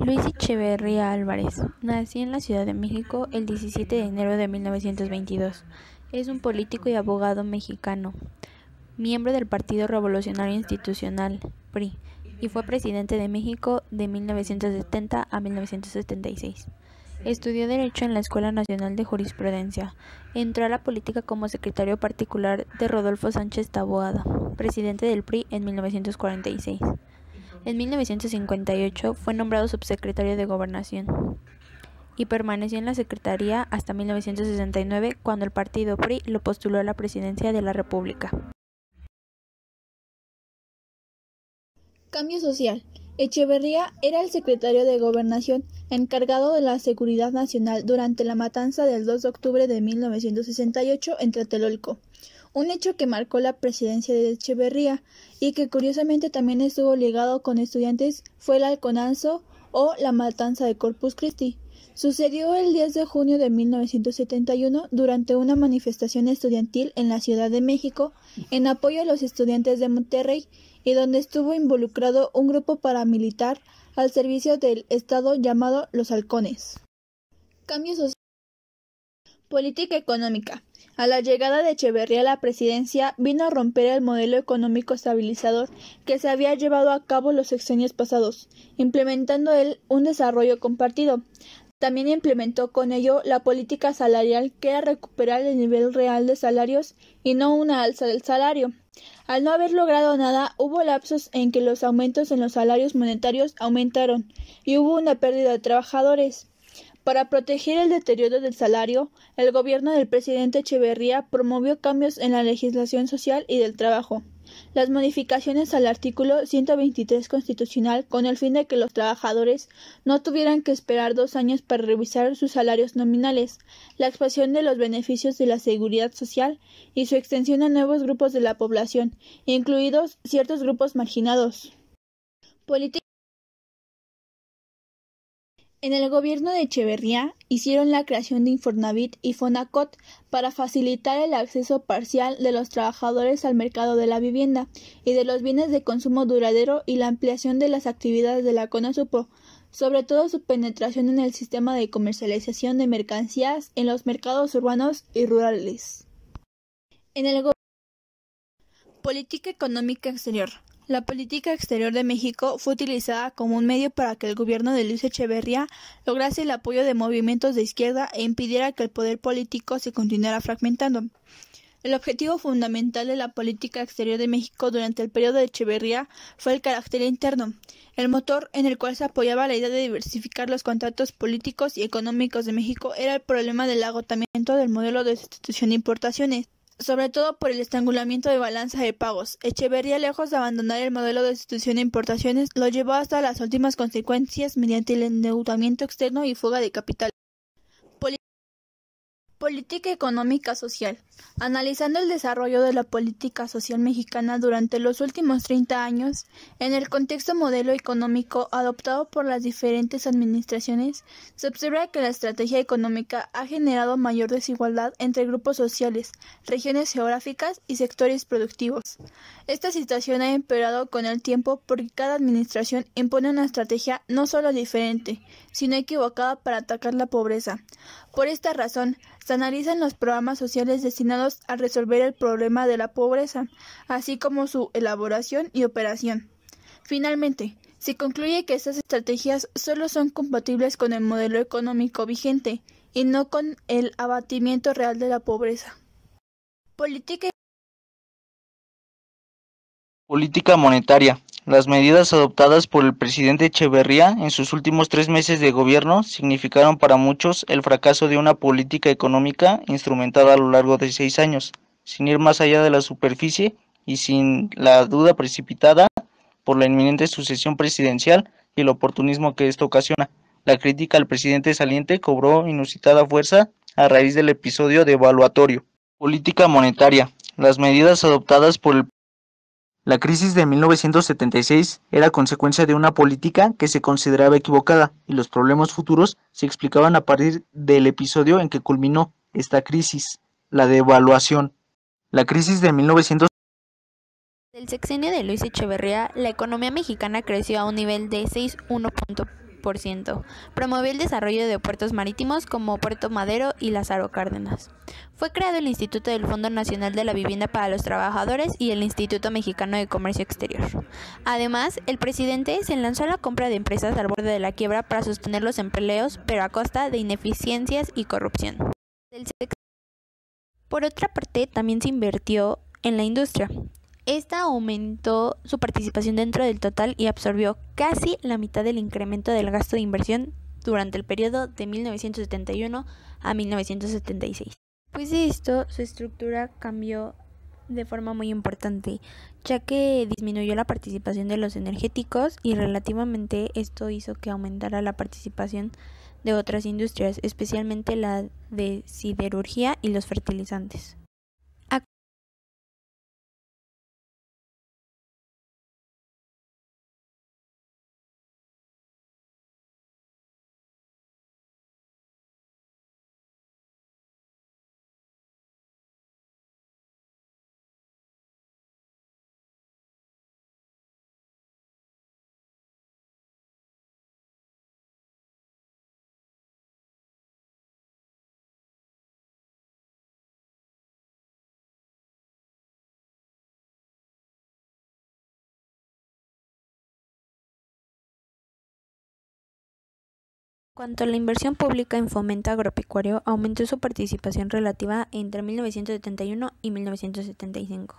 Luis Echeverría Álvarez nació en la Ciudad de México el 17 de enero de 1922. Es un político y abogado mexicano, miembro del Partido Revolucionario Institucional, PRI, y fue presidente de México de 1970 a 1976. Estudió Derecho en la Escuela Nacional de Jurisprudencia. Entró a la política como secretario particular de Rodolfo Sánchez Taboada, presidente del PRI en 1946. En 1958 fue nombrado subsecretario de Gobernación y permaneció en la secretaría hasta 1969, cuando el partido PRI lo postuló a la presidencia de la República. Cambio social. Echeverría era el secretario de Gobernación encargado de la seguridad nacional durante la matanza del 2 de octubre de 1968 en Tlatelolco, un hecho que marcó la presidencia de Echeverría y que curiosamente también estuvo ligado con estudiantes fue el Halconazo o la matanza de Corpus Christi. Sucedió el 10 de junio de 1971 durante una manifestación estudiantil en la Ciudad de México en apoyo a los estudiantes de Monterrey, y donde estuvo involucrado un grupo paramilitar al servicio del Estado llamado Los Halcones. Cambio social. Política económica. A la llegada de Echeverría a la presidencia vino a romper el modelo económico estabilizador que se había llevado a cabo los sexenios pasados, implementando él un desarrollo compartido. También implementó con ello la política salarial, que era recuperar el nivel real de salarios y no una alza del salario. Al no haber logrado nada, hubo lapsos en que los aumentos en los salarios monetarios aumentaron y hubo una pérdida de trabajadores. Para proteger el deterioro del salario, el gobierno del presidente Echeverría promovió cambios en la legislación social y del trabajo. Las modificaciones al artículo 123 constitucional con el fin de que los trabajadores no tuvieran que esperar 2 años para revisar sus salarios nominales, la expansión de los beneficios de la seguridad social y su extensión a nuevos grupos de la población, incluidos ciertos grupos marginados. En el gobierno de Echeverría hicieron la creación de Infonavit y Fonacot para facilitar el acceso parcial de los trabajadores al mercado de la vivienda y de los bienes de consumo duradero y la ampliación de las actividades de la CONASUPO, sobre todo su penetración en el sistema de comercialización de mercancías en los mercados urbanos y rurales. Política económica exterior. La política exterior de México fue utilizada como un medio para que el gobierno de Luis Echeverría lograse el apoyo de movimientos de izquierda e impidiera que el poder político se continuara fragmentando. El objetivo fundamental de la política exterior de México durante el periodo de Echeverría fue el carácter interno, el motor en el cual se apoyaba la idea de diversificar los contratos políticos y económicos de México era el problema del agotamiento del modelo de sustitución de importaciones, sobre todo por el estrangulamiento de balanza de pagos. Echeverría, lejos de abandonar el modelo de sustitución de importaciones, lo llevó hasta las últimas consecuencias mediante el endeudamiento externo y fuga de capital. Política económica social. Analizando el desarrollo de la política social mexicana durante los últimos 30 años, en el contexto modelo económico adoptado por las diferentes administraciones, se observa que la estrategia económica ha generado mayor desigualdad entre grupos sociales, regiones geográficas y sectores productivos. Esta situación ha empeorado con el tiempo porque cada administración impone una estrategia no solo diferente, sino equivocada para atacar la pobreza. Por esta razón, se analizan los programas sociales destinados a resolver el problema de la pobreza, así como su elaboración y operación. Finalmente, se concluye que estas estrategias solo son compatibles con el modelo económico vigente y no con el abatimiento real de la pobreza. Política monetaria. Las medidas adoptadas por el presidente Echeverría en sus últimos 3 meses de gobierno significaron para muchos el fracaso de una política económica instrumentada a lo largo de 6 años, sin ir más allá de la superficie y sin la duda precipitada por la inminente sucesión presidencial y el oportunismo que esto ocasiona. La crítica al presidente saliente cobró inusitada fuerza a raíz del episodio devaluatorio. Política monetaria. Las medidas adoptadas por La crisis de 1976 era consecuencia de una política que se consideraba equivocada y los problemas futuros se explicaban a partir del episodio en que culminó esta crisis, la devaluación. La crisis de 1976 Del sexenio de Luis Echeverría, la economía mexicana creció a un nivel de 6,1%. 10%. Promovió el desarrollo de puertos marítimos como Puerto Madero y Lázaro Cárdenas. Fue creado el Instituto del Fondo Nacional de la Vivienda para los Trabajadores y el Instituto Mexicano de Comercio Exterior. Además, el presidente se lanzó a la compra de empresas al borde de la quiebra para sostener los empleos, pero a costa de ineficiencias y corrupción. Por otra parte, también se invirtió en la industria. Esta aumentó su participación dentro del total y absorbió casi la mitad del incremento del gasto de inversión durante el periodo de 1971 a 1976. Después de esto, su estructura cambió de forma muy importante, ya que disminuyó la participación de los energéticos y relativamente esto hizo que aumentara la participación de otras industrias, especialmente la de siderurgia y los fertilizantes. En cuanto a la inversión pública en fomento agropecuario, aumentó su participación relativa entre 1971 y 1975.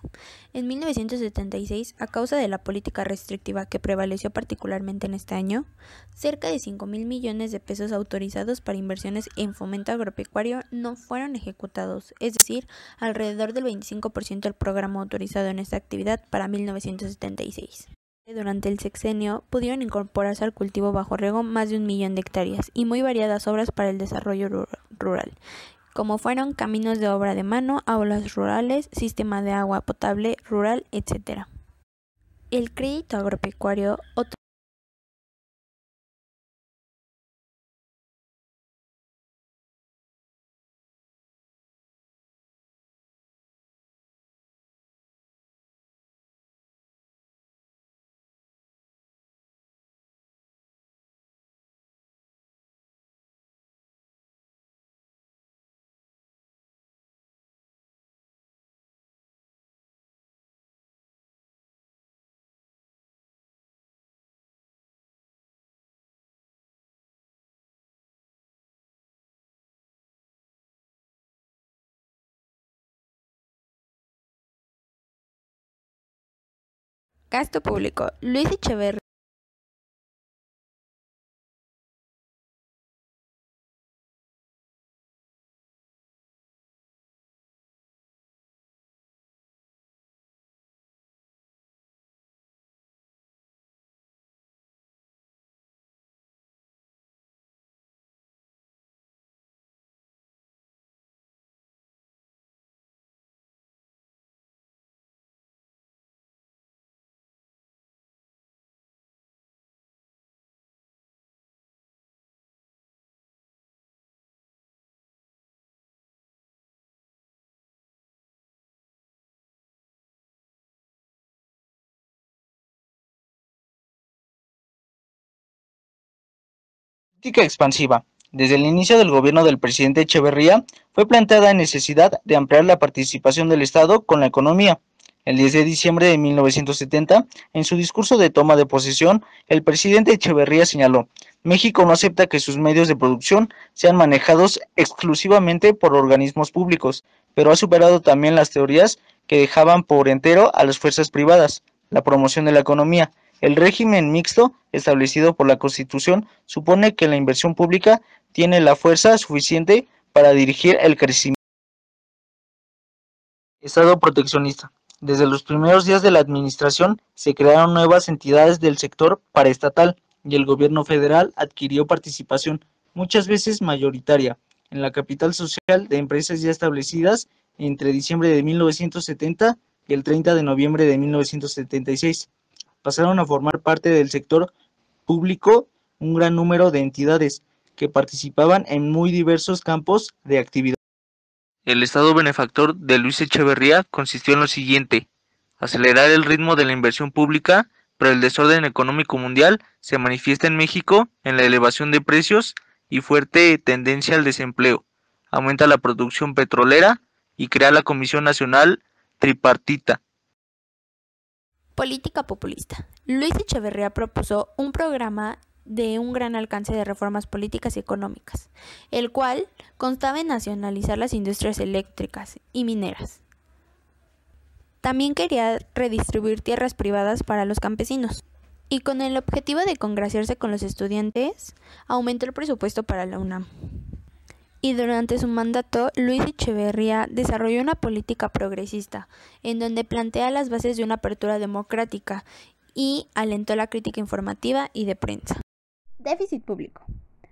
En 1976, a causa de la política restrictiva que prevaleció particularmente en este año, cerca de 5.000 millones de pesos autorizados para inversiones en fomento agropecuario no fueron ejecutados, es decir, alrededor del 25% del programa autorizado en esta actividad para 1976. Durante el sexenio pudieron incorporarse al cultivo bajo riego más de 1 millón de hectáreas y muy variadas obras para el desarrollo rural, como fueron caminos de obra de mano, aulas rurales, sistema de agua potable rural, etc. El crédito agropecuario gasto público. Luis Echeverría Política expansiva. Desde el inicio del gobierno del presidente Echeverría, fue planteada la necesidad de ampliar la participación del Estado con la economía. El 10 de diciembre de 1970, en su discurso de toma de posesión, el presidente Echeverría señaló: México no acepta que sus medios de producción sean manejados exclusivamente por organismos públicos, pero ha superado también las teorías que dejaban por entero a las fuerzas privadas. La promoción de la economía. El régimen mixto establecido por la Constitución supone que la inversión pública tiene la fuerza suficiente para dirigir el crecimiento. Estado proteccionista. Desde los primeros días de la administración se crearon nuevas entidades del sector paraestatal y el gobierno federal adquirió participación, muchas veces mayoritaria, en la capital social de empresas ya establecidas entre diciembre de 1970 y el 30 de noviembre de 1976. Pasaron a formar parte del sector público un gran número de entidades que participaban en muy diversos campos de actividad. El estado benefactor de Luis Echeverría consistió en lo siguiente: acelerar el ritmo de la inversión pública, pero el desorden económico mundial se manifiesta en México en la elevación de precios y fuerte tendencia al desempleo. Aumenta la producción petrolera y crea la Comisión Nacional Tripartita. Política populista. Luis Echeverría propuso un programa de un gran alcance de reformas políticas y económicas, el cual constaba en nacionalizar las industrias eléctricas y mineras. También quería redistribuir tierras privadas para los campesinos. Y con el objetivo de congraciarse con los estudiantes, aumentó el presupuesto para la UNAM. Y durante su mandato, Luis Echeverría desarrolló una política progresista, en donde plantea las bases de una apertura democrática y alentó la crítica informativa y de prensa. Déficit público.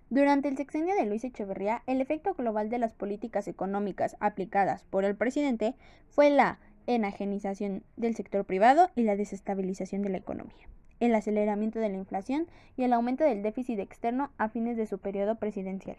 Durante el sexenio de Luis Echeverría, el efecto global de las políticas económicas aplicadas por el presidente fue la enajenización del sector privado y la desestabilización de la economía, el aceleramiento de la inflación y el aumento del déficit externo a fines de su periodo presidencial.